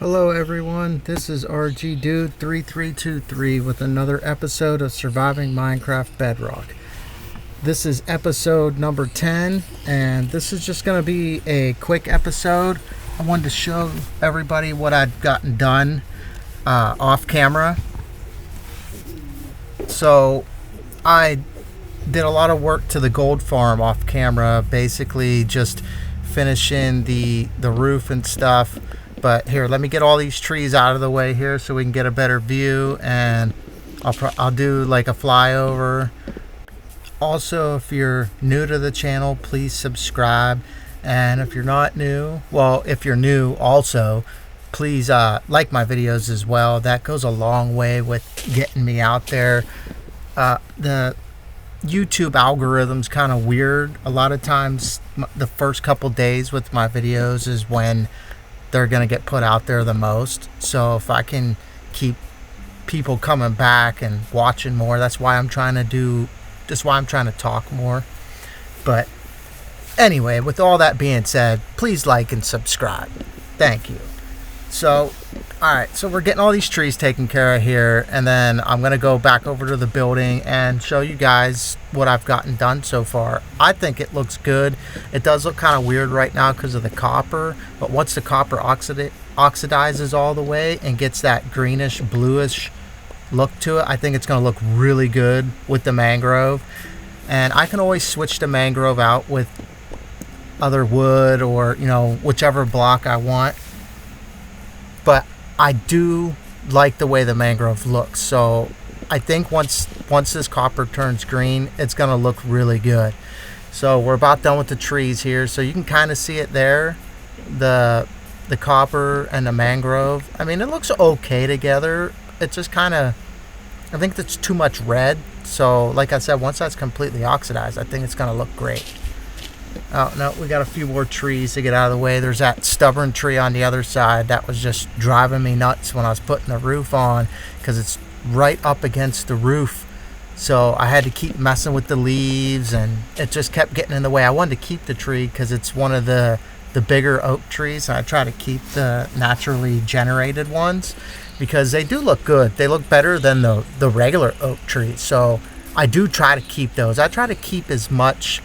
Hello everyone, this is RG Dude 3323 with another episode of Surviving Minecraft Bedrock. This is episode number 10, and this is just going to be a quick episode. I wanted to show everybody what I'd gotten done off camera. So I did a lot of work to the gold farm off camera, basically just finishing the roof and stuff. But here, let me get all these trees out of the way here so we can get a better view, and I'll do like a flyover. Also, if you're new to the channel, please subscribe. And if you're not new, well, if you're new also, please like my videos as well. That goes a long way with getting me out there. The YouTube algorithm's kind of weird. A lot of times, the first couple days with my videos is when they're going to get put out there the most. So if I can keep people coming back and watching more, that's why I'm trying to talk more. But anyway, with all that being said, please like and subscribe. Thank you. So, alright, so we're getting all these trees taken care of here, and then I'm going to go back over to the building and show you guys what I've gotten done so far. I think it looks good. It does look kind of weird right now because of the copper, but once the copper oxidizes all the way and gets that greenish, bluish look to it, I think it's going to look really good with the mangrove. And I can always switch the mangrove out with other wood or, whichever block I want. But I do like the way the mangrove looks, so I think once this copper turns green, it's going to look really good. So we're about done with the trees here, so you can kind of see it there, the copper and the mangrove. I mean, it looks okay together. It's just kind of, I think that's too much red. So like I said, once that's completely oxidized, I think it's going to look great. Oh, no, we got a few more trees to get out of the way. There's that stubborn tree on the other side that was just driving me nuts when I was putting the roof on, because it's right up against the roof. So I had to keep messing with the leaves, and it just kept getting in the way. I wanted to keep the tree because it's one of the bigger oak trees, and I try to keep the naturally generated ones because they do look good. They look better than the regular oak trees. So I do try to keep those. I try to keep as much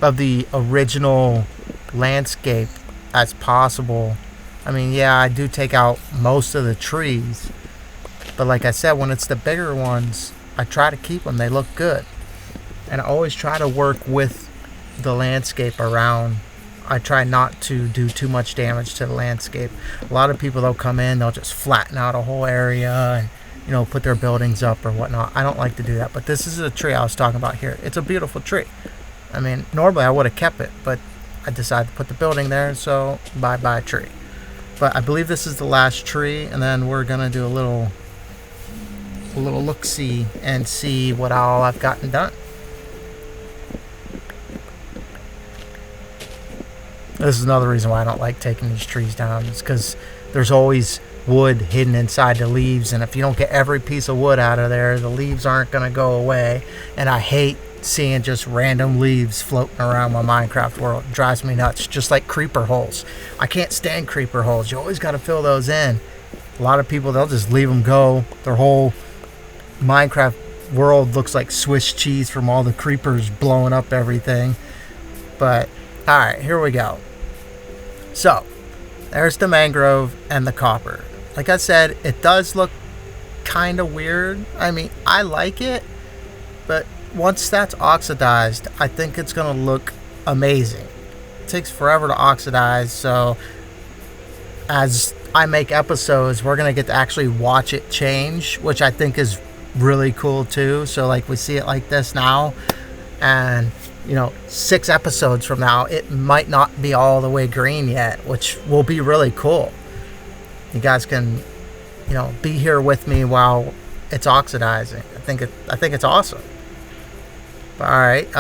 of the original landscape as possible. I mean, yeah, I do take out most of the trees, but like I said, when it's the bigger ones, I try to keep them. They look good, and I always try to work with the landscape around. I try not to do too much damage to the landscape. A lot of people, they'll come in, they'll just flatten out a whole area and put their buildings up or whatnot. I don't like to do that, but this is a tree I was talking about here. It's a beautiful tree. I mean, normally I would have kept it, but I decided to put the building there, so bye-bye tree. But I believe this is the last tree, and then we're going to do a little look-see and see what all I've gotten done. This is another reason why I don't like taking these trees down. It's because there's always wood hidden inside the leaves, and if you don't get every piece of wood out of there, the leaves aren't going to go away, and I hate seeing just random leaves floating around my Minecraft world. It drives me nuts, just like creeper holes. I can't stand creeper holes. You always got to fill those in. A lot of people, they'll just leave them go. Their whole Minecraft world looks like Swiss cheese from all the creepers blowing up everything. But alright, here we go. So there's the mangrove and the copper. Like I said, it does look kind of weird. I mean, I like it, but once that's oxidized, I think it's going to look amazing. It takes forever to oxidize, so as I make episodes, we're going to get to actually watch it change, which I think is really cool too. So like we see it like this now, and 6 episodes from now, it might not be all the way green yet, which will be really cool. You guys can, be here with me while it's oxidizing. I think it's awesome. Alright,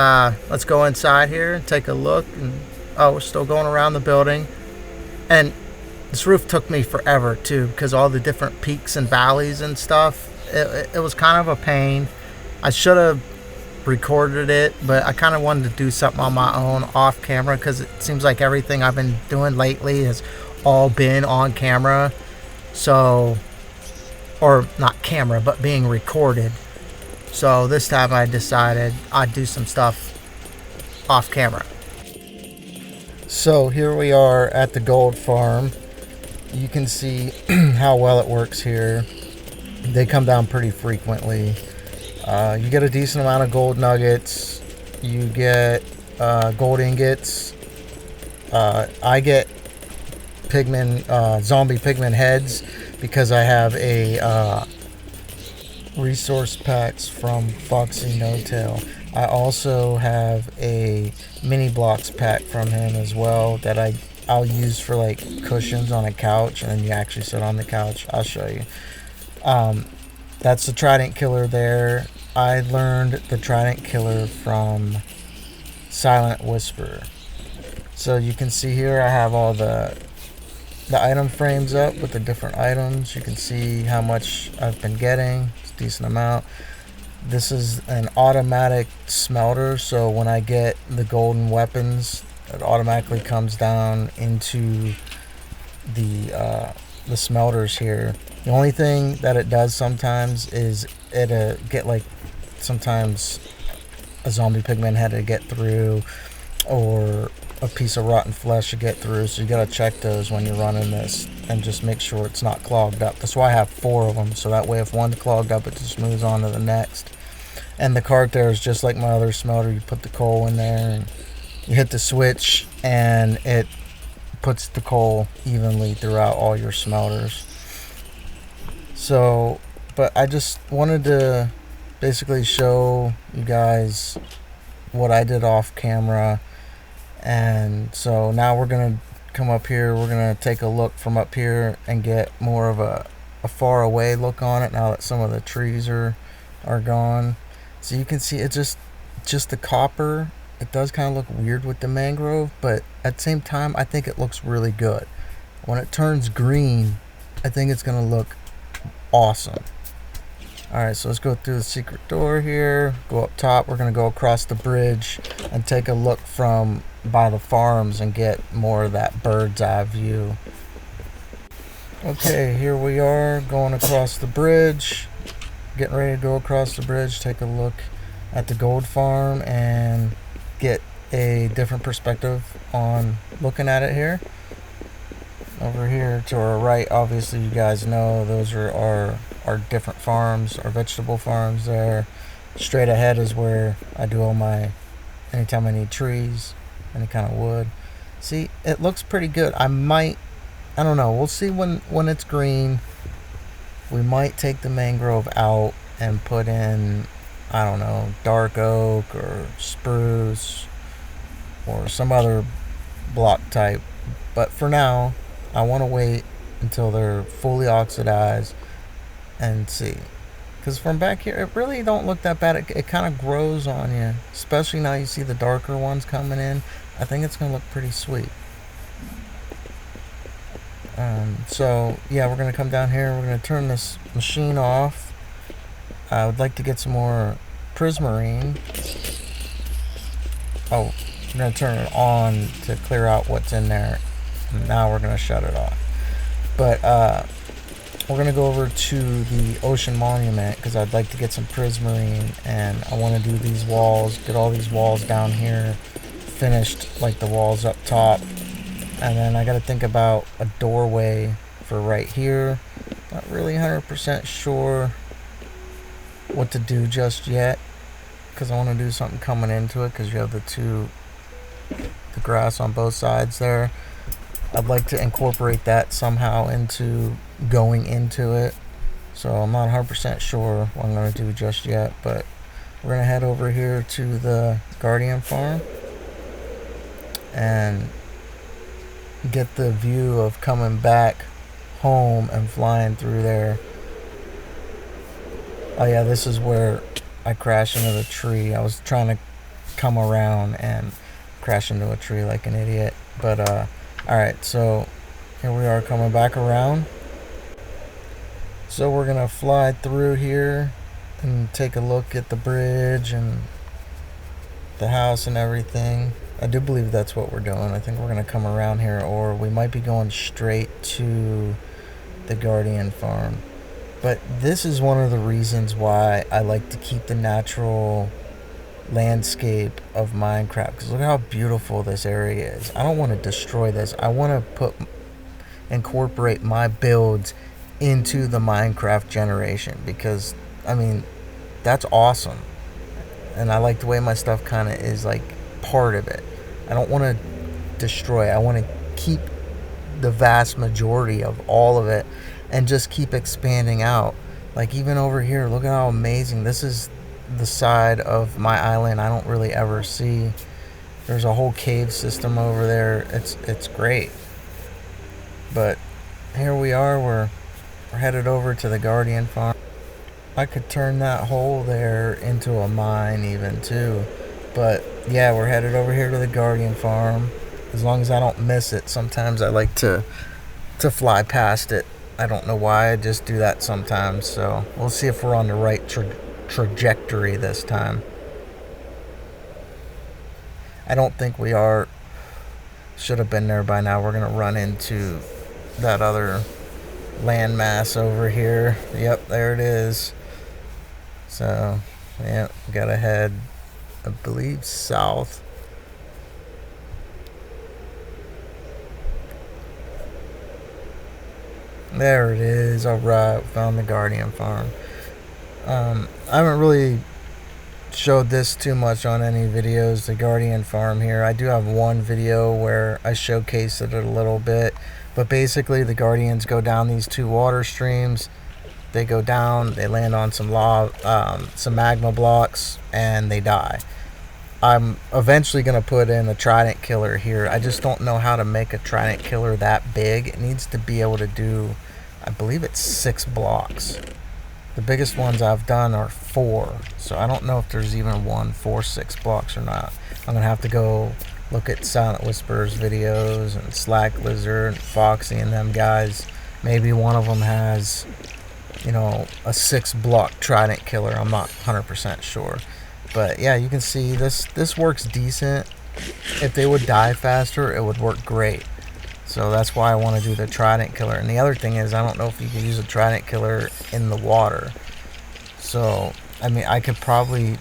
let's go inside here and take a look. And we're still going around the building. And this roof took me forever too, because all the different peaks and valleys and stuff. It was kind of a pain. I should have recorded it, but I kind of wanted to do something on my own off camera, because it seems like everything I've been doing lately has all been on camera. So, or not camera, but being recorded. So this time I decided I'd do some stuff off camera. So here we are at the gold farm. You can see how well it works here. They come down pretty frequently. You get a decent amount of gold nuggets. You get gold ingots. I get zombie pigman heads because I have a resource packs from Foxy No Tail. I also have a mini blocks pack from him as well that I'll use for like cushions on a couch, and then you actually sit on the couch. I'll show you. That's the Trident Killer there. I learned the Trident Killer from Silent Whisper. So you can see here I have all the item frames up with the different items. You can see how much I've been getting. It's a decent amount. This is an automatic smelter, so when I get the golden weapons, it automatically comes down into the smelters here. The only thing that it does sometimes is it get like sometimes a zombie pigman head to get through, or a piece of rotten flesh to get through, so you gotta check those when you're running this and just make sure it's not clogged up. That's why I have 4 of them, so that way if one's clogged up, it just moves on to the next. And the cart there is just like my other smelter. You put the coal in there and you hit the switch and it puts the coal evenly throughout all your smelters. So, but I just wanted to basically show you guys what I did off camera. And so now we're gonna come up here. We're gonna take a look from up here and get more of a far away look on it now that some of the trees are gone. So you can see it's just the copper. It does kind of look weird with the mangrove, but at the same time I think it looks really good. When it turns green, I think it's gonna look awesome. Alright, so let's go through the secret door here, go up top. We're gonna go across the bridge and take a look from by the farms and get more of that bird's eye view. Okay, here we are going across the bridge, getting ready to go across the bridge, take a look at the gold farm and get a different perspective on looking at it here. Over here to our right, obviously you guys know those are our different farms, our vegetable farms there. Straight ahead is where I do all my, anytime I need trees, any kind of wood. See, it looks pretty good. I don't know, we'll see when it's green. We might take the mangrove out and put in, I don't know, dark oak or spruce or some other block type. But for now, I want to wait until they're fully oxidized and see. Because from back here, it really don't look that bad. It kind of grows on you. Especially now you see the darker ones coming in. I think it's going to look pretty sweet. So, yeah, we're going to come down here. We're going to turn this machine off. I would like to get some more prismarine. Oh, we're going to turn it on to clear out what's in there. Now we're going to shut it off. But we're going to go over to the ocean monument because I'd like to get some prismarine, and I want to do these walls, get all these walls down here finished like the walls up top. And then I got to think about a doorway for right here. Not really 100% sure what to do just yet because I want to do something coming into it because you have the grass on both sides there. I'd like to incorporate that somehow into going into it. So I'm not 100% sure what I'm going to do just yet, but we're going to head over here to the Guardian farm and get the view of coming back home and flying through there. Oh yeah, this is where I crashed into the tree. I was trying to come around and crash into a tree like an idiot. But alright, so here we are coming back around. So we're gonna fly through here and take a look at the bridge and the house and everything. I do believe that's what we're doing. I think we're gonna come around here, or we might be going straight to the Guardian farm. But this is one of the reasons why I like to keep the natural landscape of Minecraft, because look how beautiful this area is. I don't want to destroy this. I want to incorporate my builds into the Minecraft generation, because I mean, that's awesome. And I like the way my stuff kind of is like part of it. I don't want to destroy. I want to keep the vast majority of all of it and just keep expanding out. Like even over here, look at how amazing this is. The side of my island I don't really ever see. There's a whole cave system over there. It's great. But here we are, we're headed over to the Guardian farm. I could turn that hole there into a mine even too. But yeah, we're headed over here to the Guardian farm. As long as I don't miss it. Sometimes I like to fly past it. I don't know why, I just do that sometimes. So we'll see if we're on the right trajectory this time. I don't think we are. Should have been there by now. We're gonna run into that other landmass over here. Yep, there it is. So yeah, gotta head, I believe, south. There it is. Alright, found the Guardian farm. I haven't really showed this too much on any videos, the Guardian farm here. I do have one video where I showcased it a little bit, but basically the Guardians go down these two water streams. They go down, they land on some some magma blocks, and they die. I'm eventually going to put in a trident killer here. I just don't know how to make a trident killer that big. It needs to be able to do, I believe it's 6 blocks. The biggest ones I've done are 4, so I don't know if there's even one 4-6 blocks or not. I'm gonna have to go look at Silent Whisper's videos and Slack Lizard and Foxy and them guys. Maybe one of them has, you know, a 6-block trident killer. I'm not 100% sure, but yeah, you can see this works decent. If they would die faster, it would work great. So that's why I want to do the trident killer. And the other thing is, I don't know if you can use a trident killer in the water. So, I mean, I could probably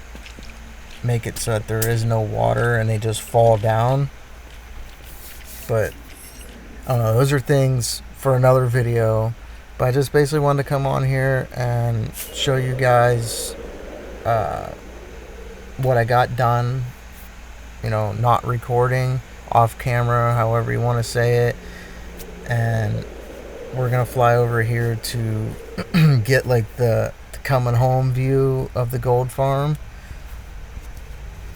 make it so that there is no water and they just fall down. But, I don't know, those are things for another video. But I just basically wanted to come on here and show you guys what I got done. You know, not recording, off camera, however you want to say it. And we're gonna fly over here to get like the coming home view of the gold farm.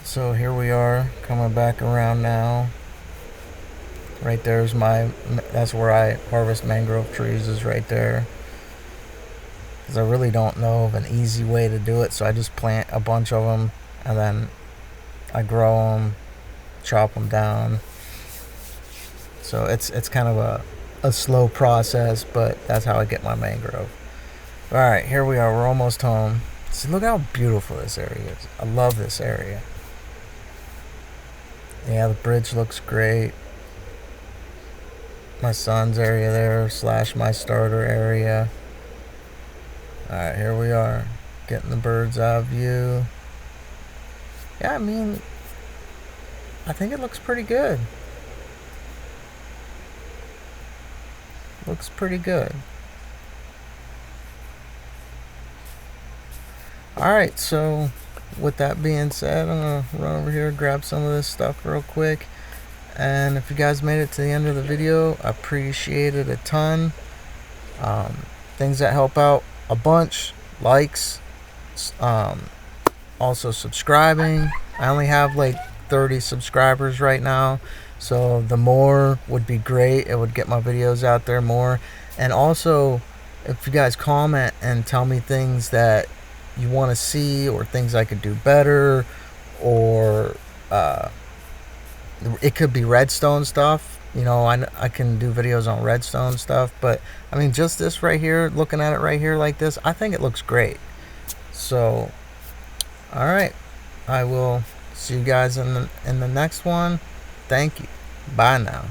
So here we are coming back around now. Right there's that's where I harvest mangrove trees, is right there. Because I really don't know of an easy way to do it, so I just plant a bunch of them and then I grow them, chop them down. So it's kind of a slow process, but that's how I get my mangrove. Alright, here we are. We're almost home. See, look how beautiful this area is. I love this area. Yeah, the bridge looks great. My son's area there, / my starter area. Alright, here we are. Getting the bird's eye view. Yeah, I mean, I think it looks pretty good. Looks pretty good. Alright, so with that being said, I'm going to run over here, grab some of this stuff real quick. And if you guys made it to the end of the video, I appreciate it a ton. Things that help out a bunch, likes, also subscribing. I only have like 30 subscribers right now, so the more would be great. It would get my videos out there more. And also, if you guys comment and tell me things that you want to see, or things I could do better, or it could be redstone stuff. You know, I can do videos on redstone stuff, but I mean, just this right here, looking at it right here like this, I think it looks great. So, all right, I will see you guys in the next one. Thank you. Bye now.